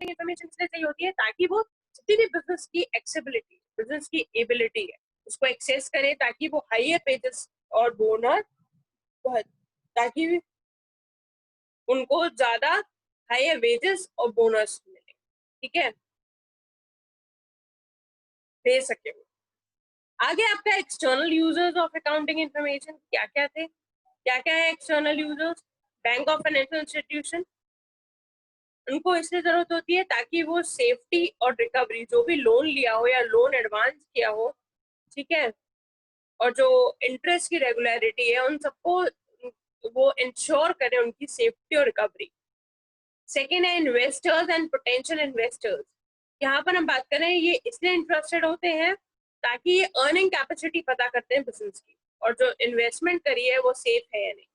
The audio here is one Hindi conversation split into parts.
इन्फॉर्मेशन इसलिए चाहिए होती है ताकि वो जितनी भी बिजनेस की एक्सेसिबिलिटी, बिजनेस की एबिलिटी है, उसको एक्सेस करे, ताकि वो हायर पेजेस और बोनस, ताकि उनको ज्यादा हायर वेजेस और बोनस मिले, ठीक है, दे सके। आगे आपका external users of accounting information क्या क्या थे, क्या क्या है external users? Bank of financial institution, उनको इसलिए जरूरत होती है ताकि वो सेफ्टी और रिकवरी, जो भी लोन लिया हो या लोन एडवांस किया हो, ठीक है, और जो इंटरेस्ट की रेगुलरिटी है, उन सबको वो इंश्योर करें, उनकी सेफ्टी और रिकवरी। सेकेंड है इन्वेस्टर्स एंड पोटेंशियल इन्वेस्टर्स। यहाँ पर हम बात करें, ये इसलिए इंटरेस्टेड होते हैं ताकि ये अर्निंग कैपेसिटी पता करते हैं बिजनेस की, और जो इन्वेस्टमेंट करी है वो सेफ है या नहीं,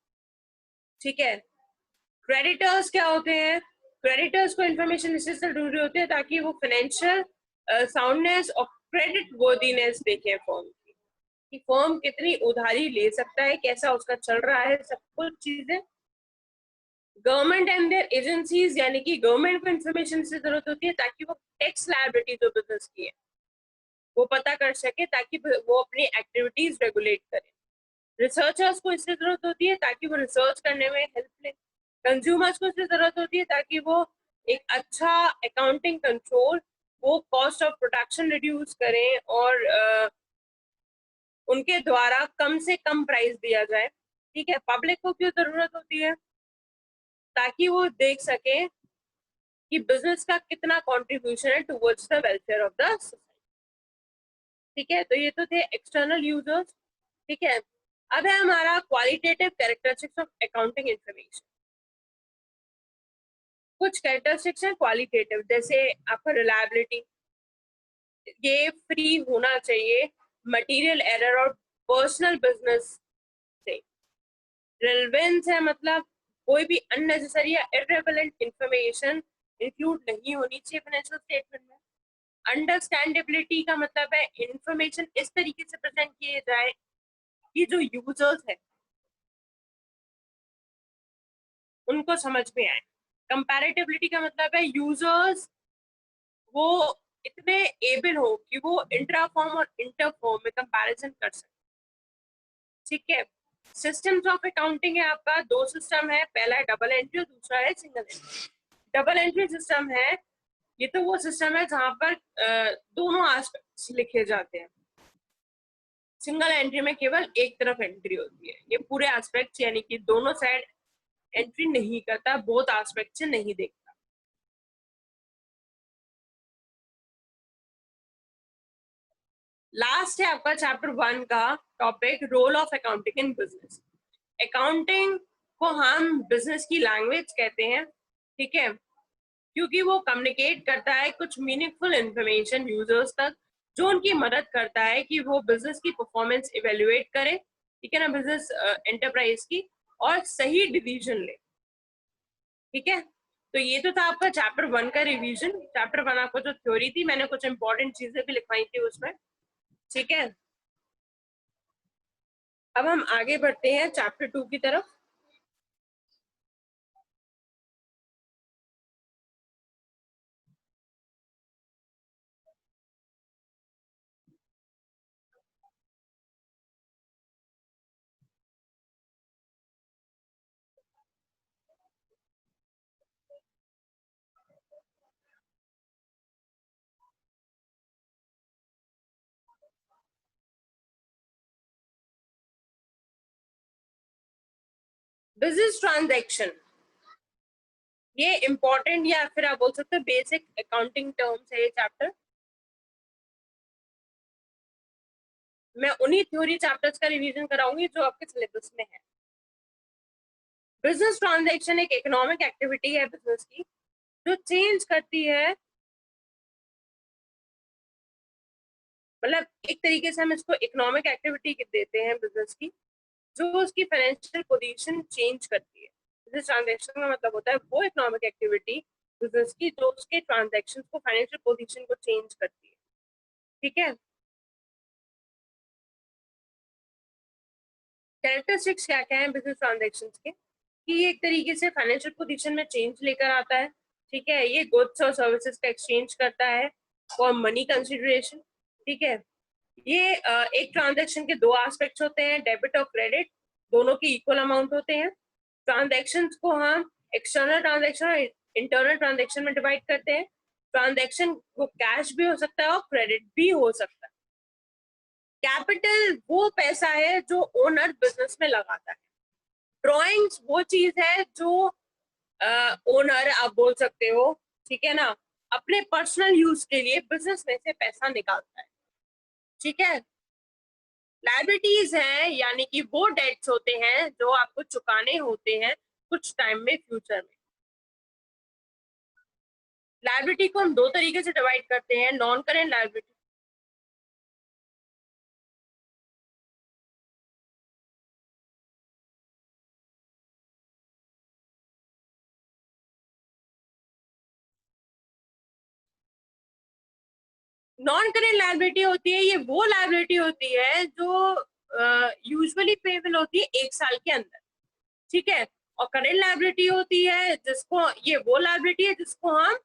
ठीक है। क्रेडिटर्स क्या होते हैं? क्रेडिटर्स को इन्फॉर्मेशन इससे जरूरी होती है ताकि वो फाइनेंशियल साउंडनेस और क्रेडिट वर्दीनेस देखें फर्म की, कि फर्म कितनी उधारी ले सकता है, कैसा उसका चल रहा है, सब कुछ चीजें। गवर्नमेंट एंड देयर एजेंसीज, यानी कि गवर्नमेंट को इन्फॉर्मेशन से जरूरत होती है ताकि वो टैक्स लायबिलिटी जो बिजनेस की है वो पता कर सके, ताकि वो अपनी एक्टिविटीज रेगुलेट करे। रिसर्चर्स को इससे जरूरत होती है ताकि वो रिसर्च करने में हेल्प ले। कंज्यूमर्स को इससे जरूरत होती है ताकि वो एक अच्छा अकाउंटिंग कंट्रोल, वो कॉस्ट ऑफ प्रोडक्शन रिड्यूस करें, और उनके द्वारा कम से कम प्राइस दिया जाए, ठीक है। पब्लिक को क्यों जरूरत होती है? ताकि वो देख सके कि बिजनेस का कितना कंट्रीब्यूशन है towards the welfare of the society, ठीक है। तो ये तो थे एक्सटर्नल यूजर्स, ठीक है। अब है हमारा qualitative characteristics of accounting information. कुछ कैरेक्टरिस्टिक्स हैं क्वालिटेटिव, जैसे आपका रिलायबिलिटी, ये फ्री होना चाहिए मटेरियल एरर और पर्सनल बिजनेस से। रेलेवेंस है, मतलब कोई भी अननेसेसरी या इर्रेलेवेंट इंफॉर्मेशन इंक्लूड नहीं होनी चाहिए फाइनेंशियल स्टेटमेंट में। अंडरस्टैंडेबिलिटी का मतलब है इंफॉर्मेशन इस तरीके से प्रेजेंट किए जाए कि जो यूजर्स है उनको समझ में आए। कंपैरेटिबिलिटी का मतलब है यूजर्स वो इतने एबल हो कि वो इंट्रा फॉर्म और इंटर फॉर्म में कंपैरिजन कर सके, ठीक है। सिस्टम्स ऑफ अकाउंटिंग है आपका, दो सिस्टम है, पहला है डबल एंट्री और दूसरा है single entry. Double entry system है, ये तो वो सिस्टम है जहां पर दोनों एस्पेक्ट्स लिखे जाते हैं। सिंगल एंट्री में केवल एक तरफ एंट्री होती है, ये पूरे एस्पेक्ट्स यानी कि दोनों साइड एंट्री नहीं करता, बोथ एस्पेक्ट से नहीं देखता। लास्ट है आपका चैप्टर 1 का topic, role of accounting in business. Accounting को हम बिजनेस की लैंग्वेज कहते हैं, ठीक है, क्योंकि वो कम्युनिकेट करता है कुछ मीनिंगफुल इंफॉर्मेशन यूजर्स तक, जो उनकी मदद करता है कि वो बिजनेस की परफॉर्मेंस इवेल्युएट करे, ठीक है ना, बिजनेस एंटरप्राइज की, और सही डिसीजन ले, ठीक है। तो ये तो था आपका चैप्टर 1 का रिवीजन। चैप्टर 1 आपको जो थ्योरी थी, मैंने कुछ इंपॉर्टेंट चीजें भी लिखवाई थी उसमें, ठीक है। अब हम आगे बढ़ते हैं चैप्टर 2 की तरफ। बिजनेस ट्रांजैक्शन, ये इंपॉर्टेंट या फिर आप बोल सकते हो बेसिक अकाउंटिंग टर्म्स है ये चैप्टर। मैं उन्हीं थ्योरी चैप्टर्स का रिवीजन कराऊंगी जो आपके सिलेबस में है। बिजनेस ट्रांजैक्शन एक इकोनॉमिक एक्टिविटी है बिजनेस की, जो चेंज करती है, मतलब एक तरीके से हम इसको इकोनॉमिक एक्टिविटी देते हैं बिजनेस की, जो उसकी फाइनेंशियल पोजीशन चेंज करती है। बिजनेस ट्रांजैक्शन का मतलब होता है वो इकोनॉमिक एक्टिविटी बिजनेस की जो उसके ट्रांजैक्शंस को, फाइनेंशियल पोजीशन को चेंज करती है, ठीक है। कैरेक्टरिस्टिक्स क्या क्या है बिजनेस ट्रांजैक्शंस के, कि एक तरीके से फाइनेंशियल पोजीशन में चेंज लेकर आता है, ठीक है, ये गुड्स और सर्विसेज का एक्सचेंज करता है फॉर मनी कंसिडरेशन। ठीक है, ये एक ट्रांजैक्शन के दो एस्पेक्ट्स होते हैं, डेबिट और क्रेडिट, दोनों के इक्वल अमाउंट होते हैं। ट्रांजैक्शंस को हम एक्सटर्नल ट्रांजैक्शन और इंटरनल ट्रांजैक्शन में डिवाइड करते हैं। ट्रांजैक्शन वो कैश भी हो सकता है और क्रेडिट भी हो सकता है। कैपिटल वो पैसा है जो ओनर बिजनेस में लगाता है। ड्रॉइंग्स वो चीज है जो ओनर आप बोल सकते हो, ठीक है ना, अपने पर्सनल यूज के लिए बिजनेस में से पैसा निकालता है। ठीक है, लायबिलिटीज हैं यानी कि वो डेट्स होते हैं जो आपको चुकाने होते हैं कुछ टाइम में, फ्यूचर में। लायबिलिटी को हम दो तरीके से डिवाइड करते हैं, non current liability. Non current liability होती है, ये वो लायबिलिटी होती है जो यूजुअली पेबल होती है एक साल के अंदर। ठीक है, और करेंट लायबिलिटी होती है जिसको, ये वो लायबिलिटी है जिसको हम,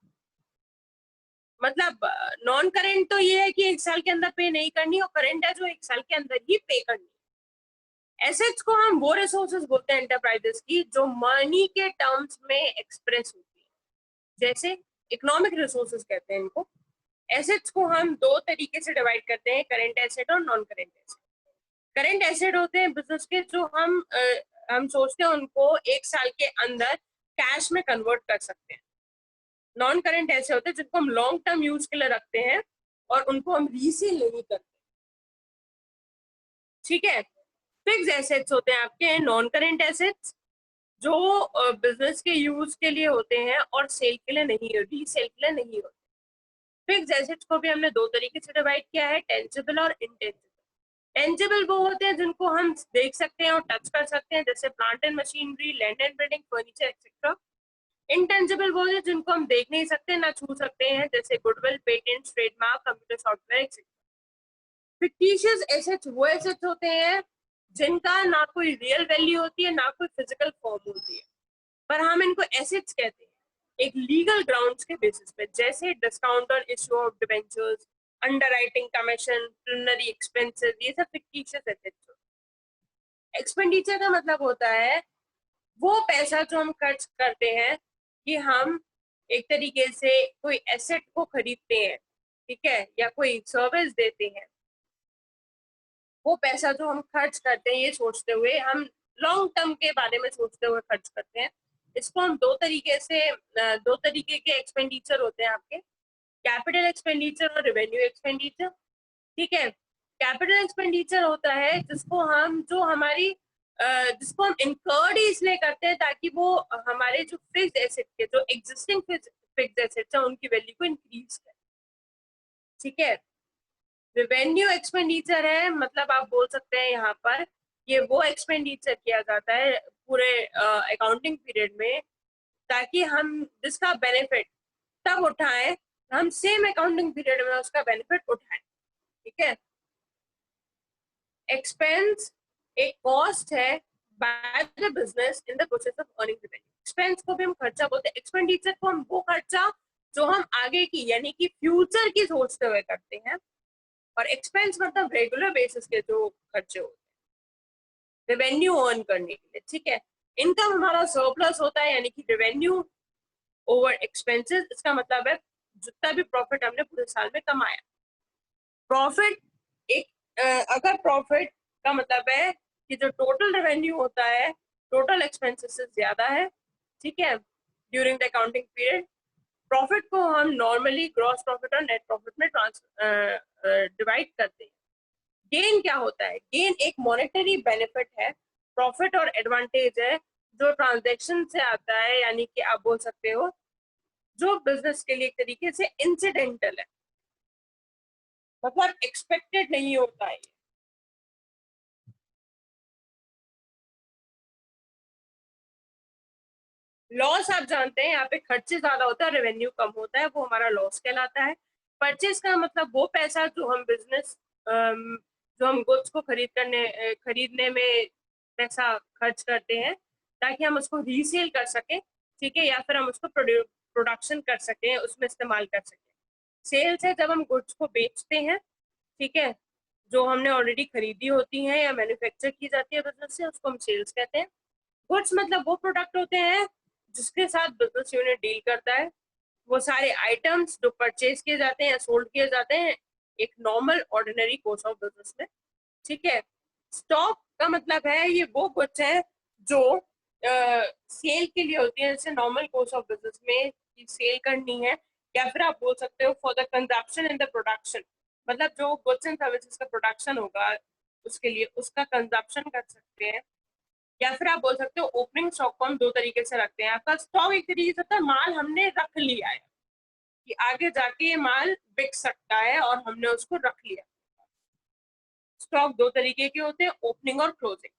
मतलब नॉन करेंट तो ये है कि एक साल के अंदर पे नहीं करनी, और करेंट है जो एक साल के अंदर ही पे करनी। एसेट्स को हम वो रिसोर्सेज बोलते हैं एंटरप्राइजेस की जो मनी के टर्म्स में एक्सप्रेस होती है, जैसे इकोनॉमिक रिसोर्सेज कहते हैं इनको। एसेट्स को हम दो तरीके से डिवाइड करते हैं, करेंट एसेट और non current asset. Current asset होते हैं बिजनेस के जो हम सोचते हैं उनको एक साल के अंदर कैश में कन्वर्ट कर सकते हैं। नॉन करेंट ऐसे होते हैं जिनको हम लॉन्ग टर्म यूज के लिए रखते हैं और उनको हम रीसेल नहीं करते। ठीक है, फिक्स एसेट्स होते हैं आपके नॉन करेंट एसेट्स जो बिजनेस के यूज के लिए होते हैं और सेल के लिए नहीं, रीसेल के लिए नहीं होते। फिक्स एसेट्स को भी हमने दो तरीके से डिवाइड किया है, टेंजिबल और इनटेंजिबल। टेंजिबल वो होते हैं जिनको हम देख सकते हैं और टच कर सकते हैं, जैसे plant and machinery, land and building, furniture etcetera. Intangible वो है जिनको हम देख नहीं सकते ना छू सकते हैं, जैसे goodwill, patent, trademark, computer software etcetera. Fictitious assets वो एसेट्स होते हैं जिनका ना कोई रियल वैल्यू होती है ना कोई फिजिकल फॉर्म होती है, पर हम इनको एसेट्स कहते हैं एक लीगल ग्राउंड्स के बेसिस पे, जैसे डिस्काउंट और issue of debentures, underwriting commission, preliminary expenses, ये सब फिक्टिशियस एसेट्स। एक्सपेंडिचर का मतलब होता है वो पैसा जो हम खर्च करते हैं कि हम एक तरीके से कोई एसेट को खरीदते हैं, ठीक है, या कोई सर्विस देते हैं, वो पैसा जो हम खर्च करते हैं ये सोचते हुए, हम लॉन्ग टर्म के बारे में सोचते हुए खर्च करते हैं। इसको हम दो तरीके से, दो तरीके के एक्सपेंडिचर होते हैं आपके, कैपिटल एक्सपेंडिचर और रेवेन्यू एक्सपेंडिचर। ठीक है, कैपिटल एक्सपेंडिचर होता है जिसको हम, जो हमारी जिसको हम इंकर्ड इसलिए करते हैं ताकि वो हमारे जो फिक्स्ड एसेट के, जो एग्जिस्टिंग फिक्स्ड एसेट्स हैं उनकी वैल्यू को इंक्रीज करे। ठीक है, रेवेन्यू एक्सपेंडिचर है, मतलब आप बोल सकते हैं यहाँ पर ये वो एक्सपेंडिचर किया जाता है पूरे अकाउंटिंग पीरियड में ताकि हम जिसका बेनिफिट तब उठाएं, हम सेम अकाउंटिंग पीरियड में उसका बेनिफिट उठाएं। ठीक है, एक्सपेंस एक कॉस्ट है by the business in the process of earning revenue. Expense को भी हम खर्चा बोलते हैं, एक्सपेंडिचर को हम वो खर्चा जो हम आगे की यानी कि फ्यूचर की सोचते हुए करते हैं, और एक्सपेंस मतलब रेगुलर बेसिस के जो खर्चे होते हैं रेवेन्यू अर्न करने के लिए। ठीक है, इनकम हमारा सरप्लस होता है यानी कि रेवेन्यू ओवर एक्सपेंसेस, इसका मतलब है जितना भी प्रॉफिट हमने पूरे साल में कमाया। प्रॉफिट एक अगर प्रॉफिट का मतलब है कि जो टोटल रेवेन्यू होता है टोटल एक्सपेंसेस से ज्यादा है, ठीक है, during the accounting period. Profit को हम नॉर्मली ग्रॉस प्रॉफिट और नेट प्रॉफिट में डिवाइड करते हैं। गेन क्या होता है? गेन एक मॉनेटरी बेनिफिट है, प्रॉफिट और एडवांटेज है जो ट्रांजैक्शन से आता है, यानी कि आप बोल सकते हो जो बिजनेस के लिए एक तरीके से इंसिडेंटल है, मतलब एक्सपेक्टेड नहीं होता है। लॉस आप जानते हैं, यहाँ पे खर्चे ज्यादा होता है, रेवेन्यू कम होता है, वो हमारा लॉस कहलाता है। परचेज का मतलब वो पैसा जो हम बिजनेस, जो हम गुड्स को खरीदने में पैसा खर्च करते हैं ताकि हम उसको रीसेल कर सके, ठीक है, या फिर हम उसको प्रोडक्शन कर सकें, उसमें इस्तेमाल कर सकें। सेल्स है जब हम गुड्स को बेचते हैं, ठीक है, जो हमने ऑलरेडी खरीदी होती है या मैन्युफैक्चर की जाती है बिजनेस से, उसको हम सेल्स कहते हैं। गुड्स मतलब वो प्रोडक्ट होते हैं जिसके साथ बिजनेस यूनिट डील करता है, वो सारे आइटम्स जो परचेज किए जाते हैं या सोल्ड किए जाते हैं एक normal ordinary course of business में, ठीक है। स्टॉक का मतलब है ये वो गुड्स है जो सेल के लिए होती है, जैसे नॉर्मल कोर्स ऑफ बिजनेस में सेल करनी है, या फिर आप बोल सकते हो for the consumption in the production, मतलब जो गुड्स एंड सर्विसेज का प्रोडक्शन होगा उसके लिए उसका कंजप्शन कर सकते हैं। या फिर आप बोल सकते हो ओपनिंग स्टॉक को हम दो तरीके से रखते हैं। आपका स्टॉक एक तरीके से होता है माल हमने रख लिया है कि आगे जाके ये माल बिक सकता है और हमने उसको रख लिया। स्टॉक दो तरीके के होते हैं, ओपनिंग और क्लोजिंग।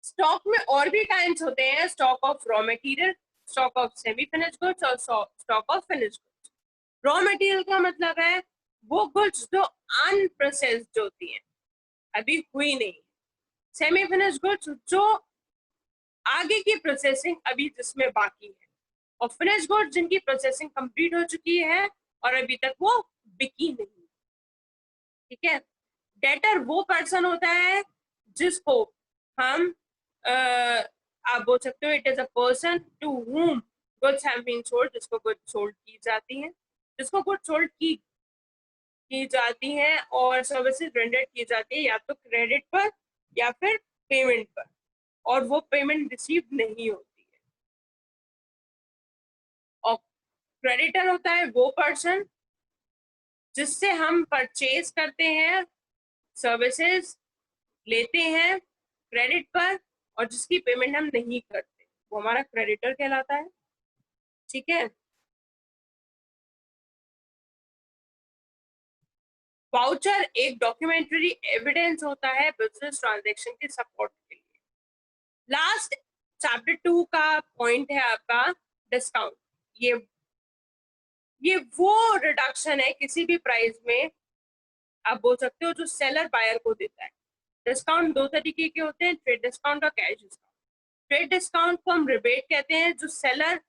स्टॉक में और भी टाइप्स होते हैं, stock of raw material, stock of semi finish goods और stock of finish goods. Raw material का मतलब है वो गुड्स जो अनप्रोसेस्ड होती हैं, अभी हुई नहीं। सेमी फिनिश गुड्स जो आगे की प्रोसेसिंग अभी जिसमें बाकी है, और फिनिश गुड्स जिनकी प्रोसेसिंग कंप्लीट हो चुकी है और अभी तक वो बिकी नहीं, ठीक है। डेटर वो पर्सन होता है जिसको हम आप बोल सकते हो it is a person to whom goods have been sold, जिसको गुड्स सोल्ड की जाती हैं, जिसको गुड्स सोल्ड की जाती हैं और सर्विसेज रेंडर की जाती है या तो क्रेडिट पर या फिर पेमेंट पर, और वो पेमेंट रिसीव नहीं होती है। और क्रेडिटर होता है वो पर्सन जिससे हम परचेज करते हैं, सर्विसेज लेते हैं क्रेडिट पर और जिसकी पेमेंट हम नहीं करते, वो हमारा क्रेडिटर कहलाता है, ठीक है। वाउचर एक डॉक्यूमेंट्री एविडेंस होता है बिजनेस ट्रांजैक्शन के सपोर्ट के लिए। लास्ट चैप्टर 2 का पॉइंट है आपका डिस्काउंट। ये वो रिडक्शन है किसी भी प्राइस में, आप बोल सकते हो, जो सेलर बायर को देता है। डिस्काउंट दो तरीके के होते हैं, ट्रेड डिस्काउंट और कैश डिस्काउंट। ट्रेड डिस्काउंट को हम रिबेट कहते हैं जो सेलर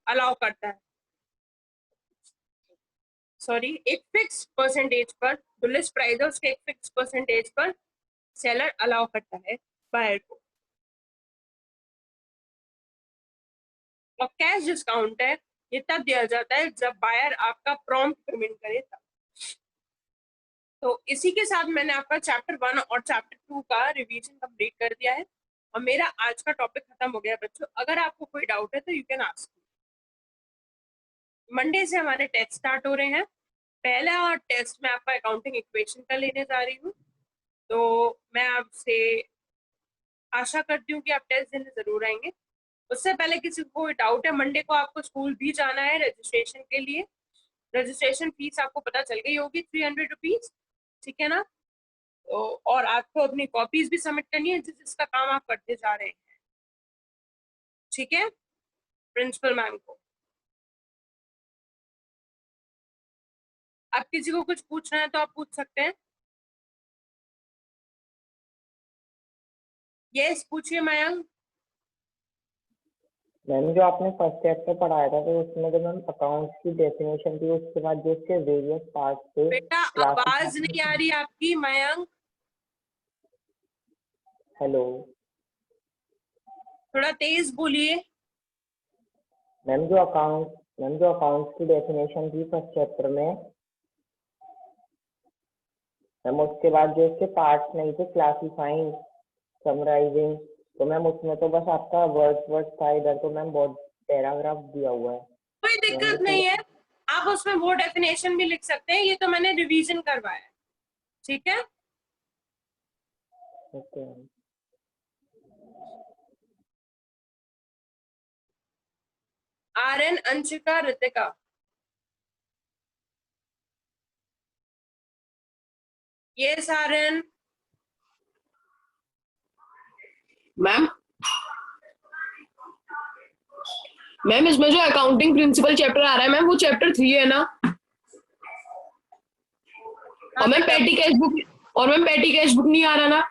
अलाउ करता है, सॉरी, एक फिक्स परसेंटेज पर, जो लिस्ट प्राइस है उसके एक फिक्स परसेंटेज पर सेलर अलाउ करता है बायर को। और कैश डिस्काउंट है ये तब दिया जाता है जब बायर आपका प्रॉम्प्ट पेमेंट करे तब। तो इसी के साथ मैंने आपका चैप्टर 1 और चैप्टर 2 का रिवीजन कंप्लीट कर दिया है और मेरा आज का टॉपिक खत्म हो गया बच्चों। अगर आपको कोई डाउट है तो यू कैन आस्क। मंडे से हमारे टेस्ट स्टार्ट हो रहे हैं। पहला टेस्ट में आपका अकाउंटिंग इक्वेशन का लेने जा रही हूँ, तो मैं आपसे आशा करती हूँ कि आप टेस्ट देने जरूर आएंगे। उससे पहले किसी को कोई डाउट है, मंडे को आपको स्कूल भी जाना है रजिस्ट्रेशन के लिए। रजिस्ट्रेशन फीस आपको पता चल गई होगी, 300 रुपीज, ठीक है ना। तो और आपको अपनी कॉपीज भी सबमिट करनी है जिसका काम आप करते जा रहे हैं, ठीक है, प्रिंसिपल मैम को। आप किसी को कुछ पूछना है तो आप पूछ सकते हैं। यस, पूछिए मयंक। मैम जो आपने फर्स्ट चैप्टर पढ़ाया था तो उसमें जो मैम अकाउंट्स की डेफिनेशन थी उसके बाद जो उसके वेरियस पार्ट थे, बेटा आवाज नहीं आ रही आपकी मयंक, हेलो थोड़ा तेज बोलिए। मैम जो अकाउंट्स की डेफिनेशन थी फर्स्ट चैप्टर में मैम, उसके बाद जो उसके पार्ट्स नहीं थे, क्लासिफाइंग, समराइजिंग, तो मैम उसमें तो बस आपका वर्ड्स था इधर, तो मैम बहुत पैराग्राफ दिया हुआ है। कोई दिक्कत नहीं है, आप उसमें वो डेफिनेशन भी लिख सकते हैं, ये तो मैंने रिवीजन करवाया है, ठीक है। Okay. Aryan, Anshika, Ritika. Yes Aryan. Ma'am ma'am इसमें जो अकाउंटिंग प्रिंसिपल चैप्टर आ रहा है मैम, वो चैप्टर 3 है ना। और मैम पेटी कैश बुक नहीं आ रहा ना।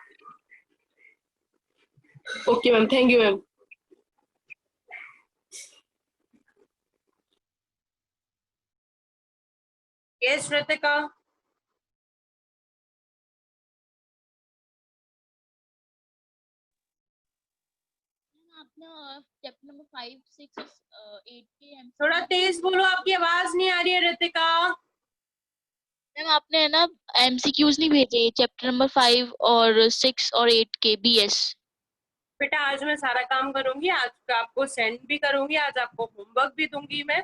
Okay ma'am, thank you ma'am. Yes Ritika. आपने चैप्टर नंबर 5, 6, 8 के थोड़ा तेज बोलो, आपकी आवाज नहीं आ रही है रितिका। मैम आपने है ना एमसीक्यूज नहीं भेजे चैप्टर नंबर 5 और 6 और 8 के बीएस। बेटा आज मैं सारा काम करूंगी, आज आपको सेंड भी करूंगी, आज आपको होमवर्क भी दूंगी मैं,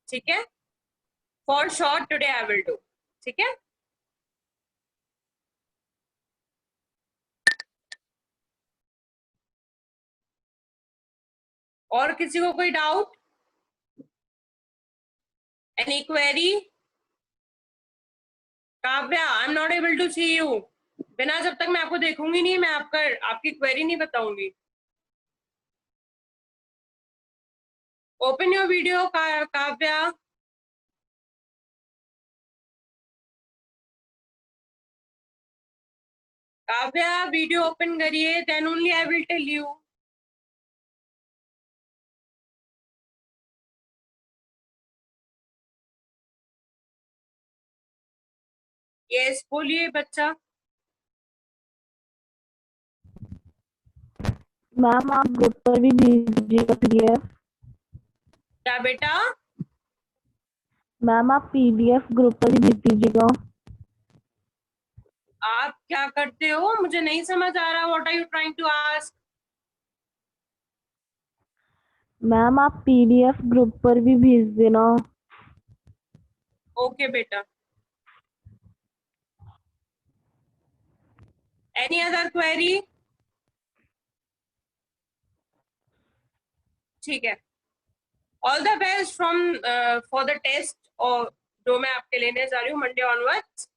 ठीक है। For sure today I will do, ठीक है। और किसी को कोई doubt, any query? Kavya, I am not able to see you. बिना जब तक मैं आपको देखूंगी नहीं, मैं आपकी क्वेरी नहीं बताऊंगी। Open your video Kavya. Kavya video open करिए, then only I will tell you. Yes बोलिए बच्चा। मैम आप ग्रुप पर भी भेजिएगा पीडीएफ। क्या बेटा? मैम आप पीडीएफ ग्रुप पर भी भेज दीजिएगा। आप क्या करते हो, मुझे नहीं समझ आ रहा। What are you trying to ask? Ma'am आप पीडीएफ ग्रुप पर भी भेज देना। ओके बेटा। Any other query? ठीक है। All the best from for the test, और जो मैं आपके लेने जा रही हूँ मंडे ऑनवर्ड्स।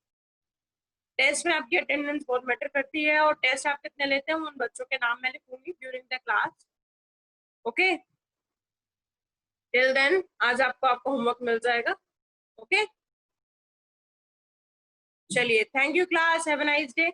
टेस्ट में आपकी अटेंडेंस बहुत मैटर करती है, और टेस्ट आप कितने लेते हैं उन बच्चों के नाम मैं लिखूंगी during the class. Okay, till then आज आपको होमवर्क मिल जाएगा। ओके, चलिए, thank you class, have a nice day.